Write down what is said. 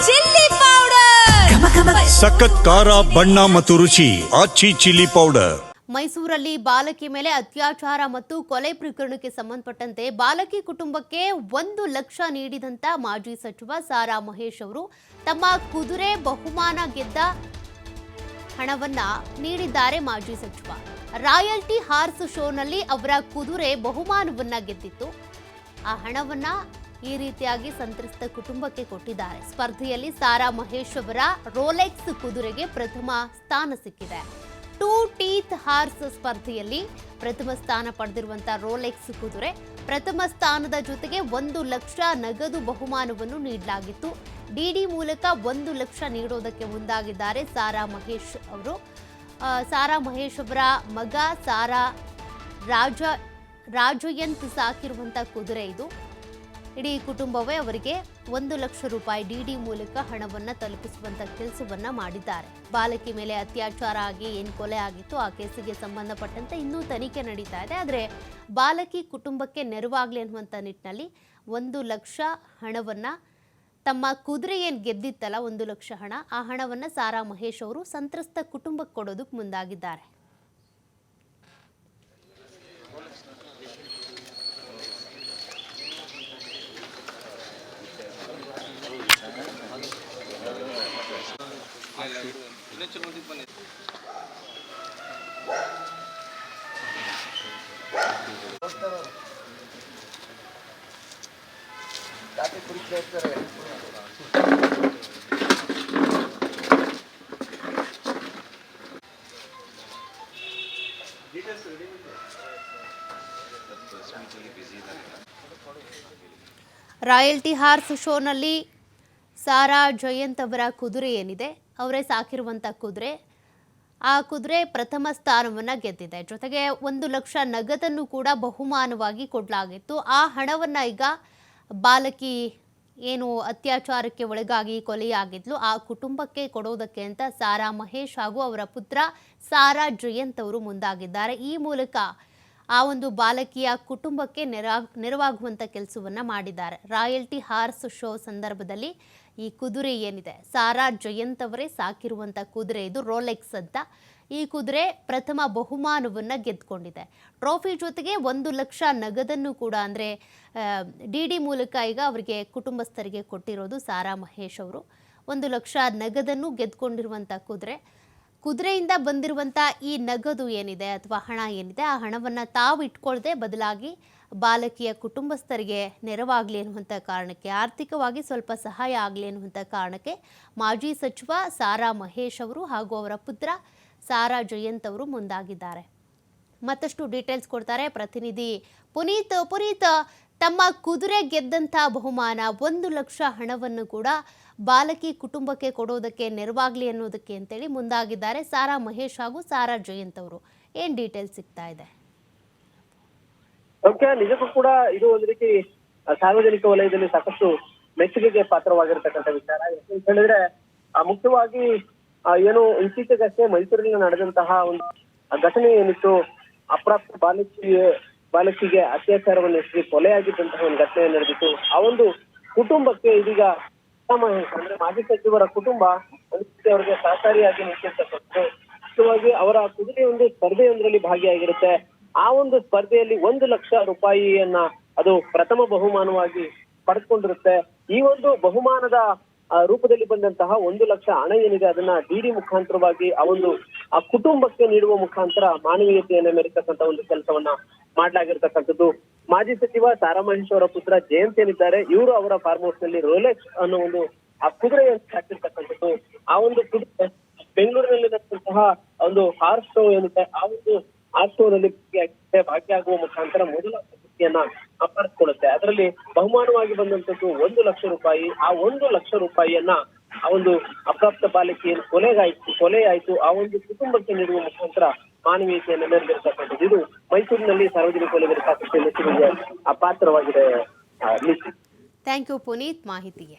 Chilli powder, ಸಖತ್ ಖಾರ ಬಣ್ಣ ಮತ್ತು ರುಚಿ ಆಚಿ ಚಿಲ್ಲಿ ಪೌಡರ್. ಮೈಸೂರಲ್ಲಿ ಬಾಲಕಿ ಮೇಲೆ ಅತ್ಯಾಚಾರ ಮತ್ತು ಕೊಲೆ ಪ್ರಕರಣಕ್ಕೆ ಸಂಬಂಧಪಟ್ಟಂತೆ ಬಾಲಕಿ ಕುಟುಂಬಕ್ಕೆ 1 ಲಕ್ಷ ನೀಡಿದಂತ ಮಾಜಿ ಸಚಿವ ಸಾರಾ ಮಹೇಶ್ ಅವರು ತಮ್ಮ ಕುದುರೆ ಬಹುಮಾನ ಗೆದ್ದ ಹಣವನ್ನ ನೀಡಿದ್ದಾರೆ. ಮಾಜಿ ಸಚಿವ ರಾಯಲ್ಟಿ ಹಾರ್ಸ್ ಶೋನಲ್ಲಿ ಅವರ ಕುದುರೆ ಬಹುಮಾನವನ್ನ ಗೆದ್ದಿತ್ತು. ಆ ಹಣವನ್ನ ಈ ರೀತಿಯಾಗಿ ಸಂತ್ರಸ್ತ ಕುಟುಂಬಕ್ಕೆ ಕೊಟ್ಟಿದ್ದಾರೆ. ಸ್ಪರ್ಧೆಯಲ್ಲಿ ಸಾರಾ ಮಹೇಶ್ ಅವರ ರೋಲೆಕ್ಸ್ ಕುದುರೆಗೆ ಪ್ರಥಮ ಸ್ಥಾನ ಸಿಕ್ಕಿದೆ. 2 ಟೀತ್ ಹಾರ್ಸ್ ಸ್ಪರ್ಧೆಯಲ್ಲಿ ಪ್ರಥಮ ಸ್ಥಾನ ಪಡೆದಿರುವಂತಹ ರೋಲೆಕ್ಸ್ ಕುದುರೆ ಪ್ರಥಮ ಸ್ಥಾನದ ಜೊತೆಗೆ 1 ಲಕ್ಷ ನಗದು ಬಹುಮಾನವನ್ನು ನೀಡಲಾಗಿತ್ತು. ಡಿಡಿ ಮೂಲಕ 1 ಲಕ್ಷ ನೀಡೋದಕ್ಕೆ ಮುಂದಾಗಿದ್ದಾರೆ ಸಾರಾ ಮಹೇಶ್ ಅವರು. ಸಾರಾ ಮಹೇಶ್ ಅವರ ಮಗ ಸಾರಾ ರಾಜಯಂತ್ ಸಾಕಿರುವಂತಹ ಕುದುರೆ ಇದು. ಇಡೀ ಕುಟುಂಬವೇ ಅವರಿಗೆ 1 ಲಕ್ಷ ರೂಪಾಯಿ ಡಿಡಿ ಮೂಲಕ ಹಣವನ್ನು ತಲುಪಿಸುವಂತ ಕೆಲಸವನ್ನ ಮಾಡಿದ್ದಾರೆ. ಬಾಲಕಿ ಮೇಲೆ ಅತ್ಯಾಚಾರ ಆಗಿ ಏನು ಕೊಲೆ ಆಗಿತ್ತು ಆ ಕೇಸಿಗೆ ಸಂಬಂಧಪಟ್ಟಂತೆ ಇನ್ನೂ ತನಿಖೆ ನಡೀತಾ ಇದೆ. ಆದರೆ ಬಾಲಕಿ ಕುಟುಂಬಕ್ಕೆ ನೆರವಾಗಲಿ ಅನ್ನುವಂಥ ನಿಟ್ಟಿನಲ್ಲಿ 1 ಲಕ್ಷ ಹಣವನ್ನ ತಮ್ಮ ಕುದುರೆ ಏನು ಗೆದ್ದಿತ್ತಲ್ಲ 1 ಲಕ್ಷ ಹಣ, ಆ ಹಣವನ್ನು ಸಾರಾ ಮಹೇಶ್ ಅವರು ಸಂತ್ರಸ್ತ ಕುಟುಂಬಕ್ಕೆ ಕೊಡೋದಕ್ಕೆ ಮುಂದಾಗಿದ್ದಾರೆ. ರಾಯಲ್ಟಿ ಹಾರ್ಸ್ ಶೋನಲ್ಲಿ ಸಾರಾ ಜಯಂತ್ ಅವರ ಕುದುರೆ ಏನಿದೆ, ಅವರೇ ಸಾಕಿರುವಂಥ ಕುದುರೆ, ಆ ಕುದುರೆ ಪ್ರಥಮ ಸ್ಥಾನವನ್ನು ಗೆದ್ದಿದೆ. ಜೊತೆಗೆ 1 ಲಕ್ಷ ನಗದನ್ನು ಕೂಡ ಬಹುಮಾನವಾಗಿ ಕೊಡಲಾಗಿತ್ತು. ಆ ಹಣವನ್ನು ಈಗ ಬಾಲಕಿ ಏನು ಅತ್ಯಾಚಾರಕ್ಕೆ ಒಳಗಾಗಿ ಕೊಲೆಯಾಗಿದ್ಲು ಆ ಕುಟುಂಬಕ್ಕೆ ಕೊಡೋದಕ್ಕೆ ಅಂತ ಸಾರಾ ಮಹೇಶ್ ಹಾಗೂ ಅವರ ಪುತ್ರ ಸಾರಾ ಜಯಂತ್ ಅವರು ಮುಂದಾಗಿದ್ದಾರೆ. ಈ ಮೂಲಕ ಆ ಒಂದು ಬಾಲಕಿಯ ಕುಟುಂಬಕ್ಕೆ ನೆರವಾಗುವಂಥ ಕೆಲಸವನ್ನು ಮಾಡಿದ್ದಾರೆ. ರಾಯಲ್ಟಿ ಹಾರ್ಸ್ ಶೋ ಸಂದರ್ಭದಲ್ಲಿ ಈ ಕುದುರೆ ಏನಿದೆ ಸಾರಾ ಜಯಂತ್ ಅವರೇ ಸಾಕಿರುವಂಥ ಕುದುರೆ ಇದು, ರೋಲೆಕ್ಸ್ ಅಂತ. ಈ ಕುದುರೆ ಪ್ರಥಮ ಬಹುಮಾನವನ್ನು ಗೆದ್ದುಕೊಂಡಿದೆ. ಟ್ರೋಫಿ ಜೊತೆಗೆ 1 ಲಕ್ಷ ನಗದನ್ನು ಕೂಡ ಅಂದರೆ ಡಿಡಿ ಮೂಲಕ ಈಗ ಅವರಿಗೆ ಕುಟುಂಬಸ್ಥರಿಗೆ ಕೊಟ್ಟಿರೋದು ಸಾರಾ ಮಹೇಶ್ ಅವರು. 1 ಲಕ್ಷ ನಗದನ್ನು ಗೆದ್ದುಕೊಂಡಿರುವಂಥ ಕುದುರೆಯಿಂದ ಬಂದಿರುವಂಥ ಈ ನಗದು ಏನಿದೆ ಅಥವಾ ಹಣ ಏನಿದೆ ಆ ಹಣವನ್ನು ತಾವು ಇಟ್ಕೊಳ್ಳದೆ ಬದಲಾಗಿ ಬಾಲಕಿಯ ಕುಟುಂಬಸ್ಥರಿಗೆ ನೆರವಾಗಲಿ ಅನ್ನುವಂಥ ಕಾರಣಕ್ಕೆ, ಆರ್ಥಿಕವಾಗಿ ಸ್ವಲ್ಪ ಸಹಾಯ ಆಗಲಿ ಅನ್ನುವಂಥ ಕಾರಣಕ್ಕೆ ಮಾಜಿ ಸಚಿವ ಸಾರಾ ಮಹೇಶ್ ಅವರು ಹಾಗೂ ಅವರ ಪುತ್ರ ಸಾರಾ ಜಯಂತ್ ಅವರು ಮುಂದಾಗಿದ್ದಾರೆ. ಮತ್ತಷ್ಟು ಡೀಟೇಲ್ಸ್ ಕೊಡ್ತಾರೆ ಪ್ರತಿನಿಧಿ ಪುನೀತ್. ತಮ್ಮ ಕುದುರೆ ಗೆದ್ದಂಥ ಬಹುಮಾನ 1 ಲಕ್ಷ ಹಣವನ್ನು ಕೂಡ ಬಾಲಕಿ ಕುಟುಂಬಕ್ಕೆ ಕೊಡೋದಕ್ಕೆ ನೆರವಾಗಲಿ ಅನ್ನೋದಕ್ಕೆ ಅಂತೇಳಿ ಮುಂದಾಗಿದ್ದಾರೆ ಸಾರಾ ಮಹೇಶ್ ಹಾಗೂ ಸಾರಾ ಜಯಂತ್ ಅವರು. ಏನ್ ಡೀಟೇಲ್ಸ್ ಸಿಗ್ತಾ ಇದೆ? ನಿಜಕ್ಕೂ ಕೂಡ ಇದು ಒಂದು ರೀತಿ ಸಾರ್ವಜನಿಕ ವಲಯದಲ್ಲಿ ಸಾಕಷ್ಟು ಮೆಚ್ಚುಗೆಗೆ ಪಾತ್ರವಾಗಿರ್ತಕ್ಕಂಥ ವಿಚಾರ. ಯಾಕಂತ ಹೇಳಿದ್ರೆ ಮುಖ್ಯವಾಗಿ ಏನು ಇತ್ತೀಚೆಗಷ್ಟೇ ಮೈಸೂರಿನಲ್ಲಿ ನಡೆದಂತಹ ಒಂದು ಘಟನೆ ಏನಿತ್ತು, ಅಪ್ರಾಪ್ತ ಬಾಲಕಿಗೆ ಅತ್ಯಾಚಾರವನ್ನು ಎಸಗಿ ಕೊಲೆಯಾಗಿದ್ದಂತಹ ಒಂದು ಘಟನೆ ನಡೆದಿತ್ತು. ಆ ಒಂದು ಕುಟುಂಬಕ್ಕೆ ಇದೀಗ ಅಂದ್ರೆ ಮಾಜಿ ಸಚಿವರ ಕುಟುಂಬ ಅವರಿಗೆ ಸಹಕಾರಿಯಾಗಿ ನಿಂತಿರ್ತಕ್ಕಂಥದ್ದು. ಮುಖ್ಯವಾಗಿ ಅವರ ಕುದುರೆ ಒಂದು ಸ್ಪರ್ಧೆಯೊಂದರಲ್ಲಿ ಭಾಗಿಯಾಗಿರುತ್ತೆ. ಆ ಒಂದು ಸ್ಪರ್ಧೆಯಲ್ಲಿ 1 ಲಕ್ಷ ರೂಪಾಯಿಯನ್ನ ಅದು ಪ್ರಥಮ ಬಹುಮಾನವಾಗಿ ಪಡೆದುಕೊಂಡಿರುತ್ತೆ. ಈ ಒಂದು ಬಹುಮಾನದ ರೂಪದಲ್ಲಿ ಬಂದಂತಹ 1 ಲಕ್ಷ ಹಣ ಏನಿದೆ ಅದನ್ನ ಡಿಡಿ ಮುಖಾಂತರವಾಗಿ ಆ ಕುಟುಂಬಕ್ಕೆ ನೀಡುವ ಮುಖಾಂತರ ಮಾನವೀಯತೆಯನ್ನ ಮೆರೆತಕ್ಕಂಥ ಒಂದು ಕೆಲಸವನ್ನ ಮಾಡಲಾಗಿರ್ತಕ್ಕಂಥದ್ದು. ಮಾಜಿ ಸಚಿವ ಸಾರಾ ಮಹೇಶ್ ಅವರ ಪುತ್ರ ಜಯಂತ್ ಏನಿದ್ದಾರೆ, ಇವರು ಅವರ ಫಾರ್ಮ್ ಹೌಸ್ ನಲ್ಲಿ ರೋಲೆಕ್ಸ್ ಅನ್ನೋ ಒಂದು ಆ ಕುದುರೆಯನ್ನು ಹಾಕಿರ್ತಕ್ಕಂಥದ್ದು. ಆ ಒಂದು ಕುದುರೆ ಬೆಂಗಳೂರಿನಲ್ಲಿ ನಡೆದಂತಹ ಒಂದು ಹಾರ್ಸ್ ಶೋ ಏನಿದೆ ಆ ಒಂದು ಹಾರ್ಸ್ ಶೋ ನಲ್ಲಿ ಭಾಗಿಯಾಗುವ ಮುಖಾಂತರ ಮೊದಲ ಪ್ರಶಸ್ತಿಯನ್ನ ಪಡೆದುಕೊಳ್ಳುತ್ತೆ. ಅದರಲ್ಲಿ ಬಹುಮಾನವಾಗಿ ಬಂದಂತದ್ದು 1 ಲಕ್ಷ ರೂಪಾಯಿ. ಆ 1 ಲಕ್ಷ ರೂಪಾಯಿಯನ್ನ ಆ ಒಂದು ಅಪ್ರಾಪ್ತ ಬಾಲಕಿಯನ್ನು ಕೊಲೆಯಾಯಿತು ಆ ಒಂದು ಕುಟುಂಬಕ್ಕೆ ನೀಡುವ ಮುಖಾಂತರ ಮಾನವೀಯತೆಯನ್ನು ಮೆರೆದಿರ್ತಕ್ಕಂಥದ್ದು. ಇದು ಮೈಸೂರಿನಲ್ಲಿ ಸಾರ್ವಜನಿಕ ವಲಯದಲ್ಲಿ ಸಾಕಷ್ಟು ಮೆಚ್ಚುಗೆಗೆ ಪಾತ್ರವಾಗಿದೆ. ಥ್ಯಾಂಕ್ ಯು ಪುನೀತ್ ಮಾಹಿತಿಗೆ.